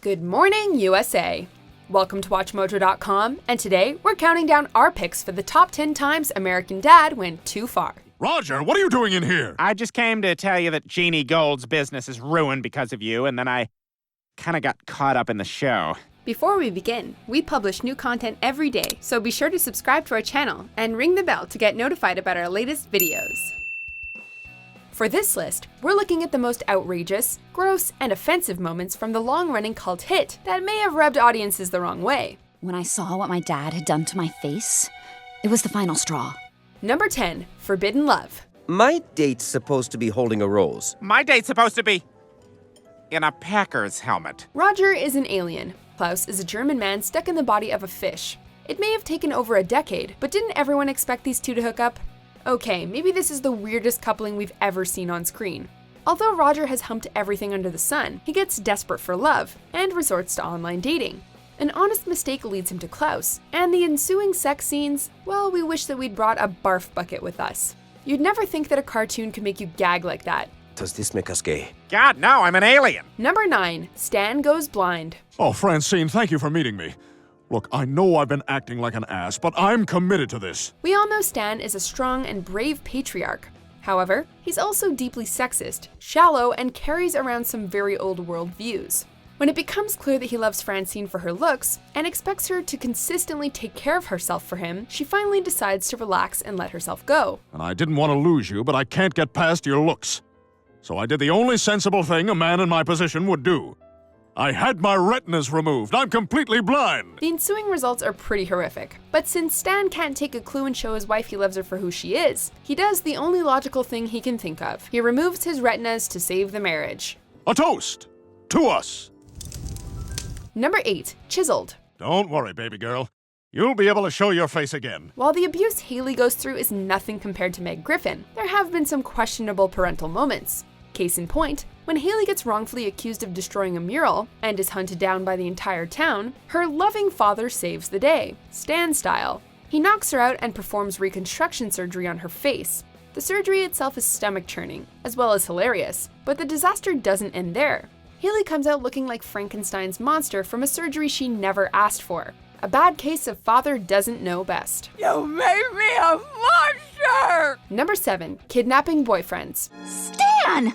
Good morning, USA! Welcome to WatchMojo.com, and today we're counting down our picks for the top 10 times American Dad went too far. Roger, what are you doing in here? I just came to tell you that Jeannie Gold's business is ruined because of you, and then I kind of got caught up in the show. Before we begin, we publish new content every day, so be sure to subscribe to our channel and ring the bell to get notified about our latest videos. For this list, we're looking at the most outrageous, gross, and offensive moments from the long-running cult hit that may have rubbed audiences the wrong way. When I saw what my dad had done to my face, it was the final straw. Number 10, Forbidden Love. My date's supposed to be holding a rose. My date's supposed to be in a Packers helmet. Roger is an alien. Klaus is a German man stuck in the body of a fish. It may have taken over a decade, but didn't everyone expect these two to hook up? Okay, maybe this is the weirdest coupling we've ever seen on screen. Although Roger has humped everything under the sun, he gets desperate for love and resorts to online dating. An honest mistake leads him to Klaus, and the ensuing sex scenes, well, we wish that we'd brought a barf bucket with us. You'd never think that a cartoon could make you gag like that. Does this make us gay? God, no, I'm an alien. Number 9, Stan Goes Blind. Oh, Francine, thank you for meeting me. Look, I know I've been acting like an ass, but I'm committed to this. We all know Stan is a strong and brave patriarch. However, he's also deeply sexist, shallow, and carries around some very old world views. When it becomes clear that he loves Francine for her looks and expects her to consistently take care of herself for him, she finally decides to relax and let herself go. And I didn't want to lose you, but I can't get past your looks. So I did the only sensible thing a man in my position would do. I had my retinas removed. I'm completely blind. The ensuing results are pretty horrific. But since Stan can't take a clue and show his wife he loves her for who she is, he does the only logical thing he can think of. He removes his retinas to save the marriage. A toast to us. Number 8, Chiseled. Don't worry, baby girl. You'll be able to show your face again. While the abuse Haley goes through is nothing compared to Meg Griffin, there have been some questionable parental moments. Case in point, when Haley gets wrongfully accused of destroying a mural and is hunted down by the entire town, her loving father saves the day, Stan style. He knocks her out and performs reconstruction surgery on her face. The surgery itself is stomach-churning, as well as hilarious, but the disaster doesn't end there. Haley comes out looking like Frankenstein's monster from a surgery she never asked for. A bad case of father doesn't know best. You made me a monster! Number 7, Kidnapping Boyfriends. Stan!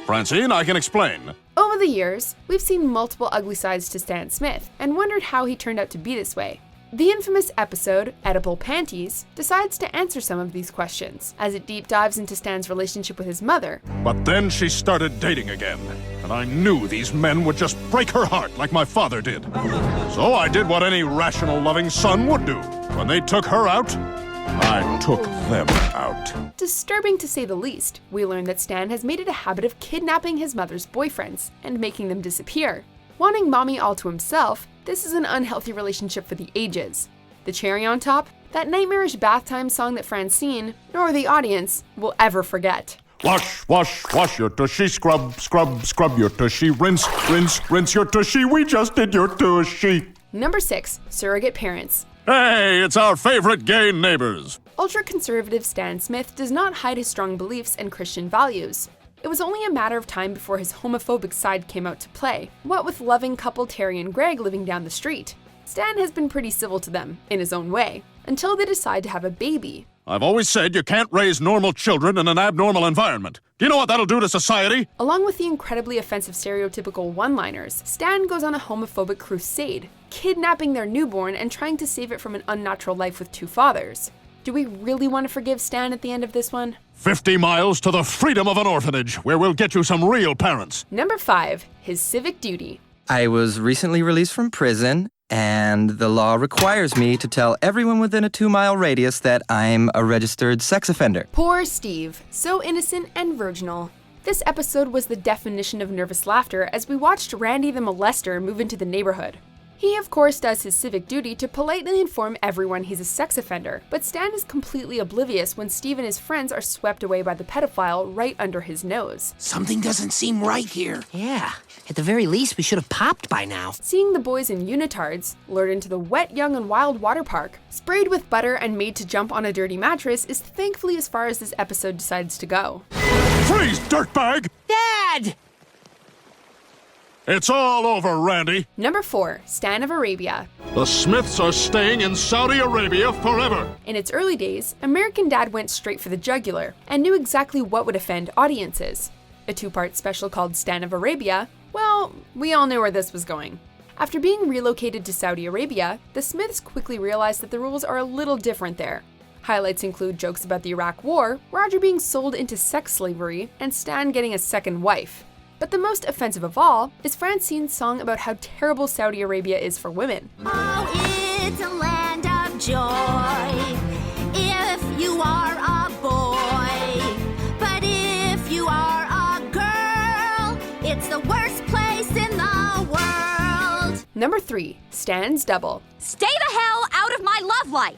Francine, I can explain. Over the years, we've seen multiple ugly sides to Stan Smith and wondered how he turned out to be this way. The infamous episode, Edible Panties, decides to answer some of these questions, as it deep dives into Stan's relationship with his mother. But then she started dating again, and I knew these men would just break her heart like my father did. So I did what any rational, loving son would do. When they took her out, I took them out. Disturbing to say the least, we learn that Stan has made it a habit of kidnapping his mother's boyfriends and making them disappear. Wanting mommy all to himself, this is an unhealthy relationship for the ages. The cherry on top, that nightmarish bath time song that Francine, nor the audience, will ever forget. Wash, wash, wash your tushy, scrub, scrub, scrub your tushy, rinse, rinse, rinse your tushy, we just did your tushy. Number 6, Surrogate Parents. Hey, it's our favorite gay neighbors. Ultra-conservative Stan Smith does not hide his strong beliefs and Christian values. It was only a matter of time before his homophobic side came out to play, what with loving couple Terry and Greg living down the street. Stan has been pretty civil to them, in his own way, until they decide to have a baby. I've always said you can't raise normal children in an abnormal environment. Do you know what that'll do to society? Along with the incredibly offensive stereotypical one-liners, Stan goes on a homophobic crusade, kidnapping their newborn and trying to save it from an unnatural life with two fathers. Do we really want to forgive Stan at the end of this one? 50 miles to the freedom of an orphanage, where we'll get you some real parents. Number 5, his civic duty. I was recently released from prison, and the law requires me to tell everyone within a 2-mile radius that I'm a registered sex offender. Poor Steve, so innocent and virginal. This episode was the definition of nervous laughter as we watched Randy the molester move into the neighborhood. He, of course, does his civic duty to politely inform everyone he's a sex offender, but Stan is completely oblivious when Steve and his friends are swept away by the pedophile right under his nose. Something doesn't seem right here. Yeah, at the very least, we should have popped by now. Seeing the boys in unitards lured into the wet, young, and wild water park, sprayed with butter and made to jump on a dirty mattress is thankfully as far as this episode decides to go. Freeze, dirtbag! Dad! It's all over, Randy. Number 4, Stan of Arabia. The Smiths are staying in Saudi Arabia forever. In its early days, American Dad went straight for the jugular and knew exactly what would offend audiences. A 2-part special called Stan of Arabia, well, we all knew where this was going. After being relocated to Saudi Arabia, the Smiths quickly realized that the rules are a little different there. Highlights include jokes about the Iraq War, Roger being sold into sex slavery, and Stan getting a second wife. But the most offensive of all is Francine's song about how terrible Saudi Arabia is for women. Oh, it's a land of joy if you are a boy. But if you are a girl, it's the worst place in the world. Number 3, Stan's double. Stay the hell out of my love life!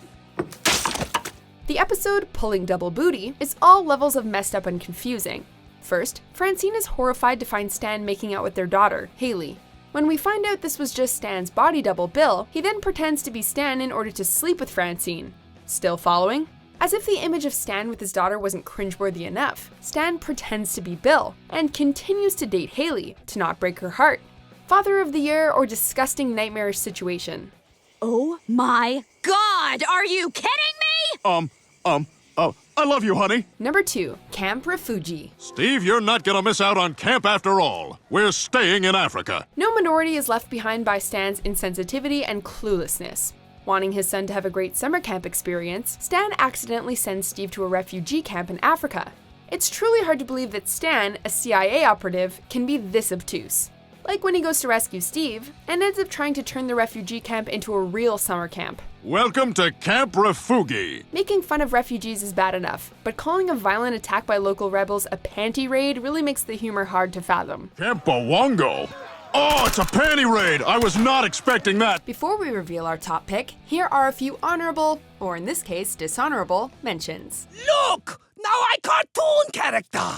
The episode Pulling Double Booty is all levels of messed up and confusing. First, Francine is horrified to find Stan making out with their daughter, Haley. When we find out this was just Stan's body double, Bill, he then pretends to be Stan in order to sleep with Francine. Still following? As if the image of Stan with his daughter wasn't cringeworthy enough, Stan pretends to be Bill and continues to date Haley to not break her heart. Father of the Year or disgusting nightmarish situation? Oh my God! Are you kidding me? I love you, honey. Number 2, Camp Refugee. Steve, you're not gonna miss out on camp after all. We're staying in Africa. No minority is left behind by Stan's insensitivity and cluelessness. Wanting his son to have a great summer camp experience, Stan accidentally sends Steve to a refugee camp in Africa. It's truly hard to believe that Stan, a CIA operative, can be this obtuse. Like when he goes to rescue Steve and ends up trying to turn the refugee camp into a real summer camp. Welcome to Camp Refugee. Making fun of refugees is bad enough, but calling a violent attack by local rebels a panty raid really makes the humor hard to fathom. Camp Bawongo? Oh, it's a panty raid! I was not expecting that! Before we reveal our top pick, here are a few honorable, or in this case, dishonorable, mentions. Look! Now I cartoon character!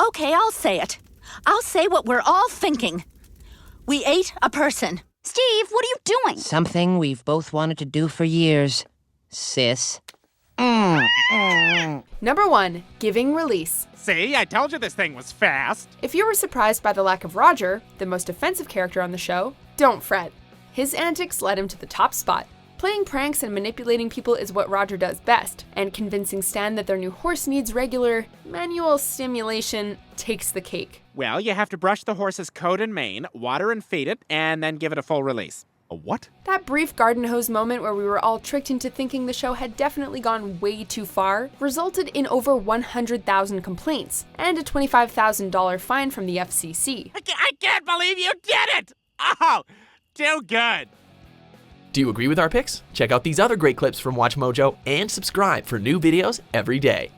Okay, I'll say it. I'll say what we're all thinking. We ate a person. Steve, what are you doing? Something we've both wanted to do for years, sis. Number 1, Giving Release. See, I told you this thing was fast. If you were surprised by the lack of Roger, the most offensive character on the show, don't fret. His antics led him to the top spot. Playing pranks and manipulating people is what Roger does best, and convincing Stan that their new horse needs regular, manual stimulation takes the cake. Well, you have to brush the horse's coat and mane, water and feed it, and then give it a full release. A what? That brief garden hose moment where we were all tricked into thinking the show had definitely gone way too far resulted in over 100,000 complaints and a $25,000 fine from the FCC. I can't believe you did it! Oh, too good. Do you agree with our picks? Check out these other great clips from WatchMojo and subscribe for new videos every day.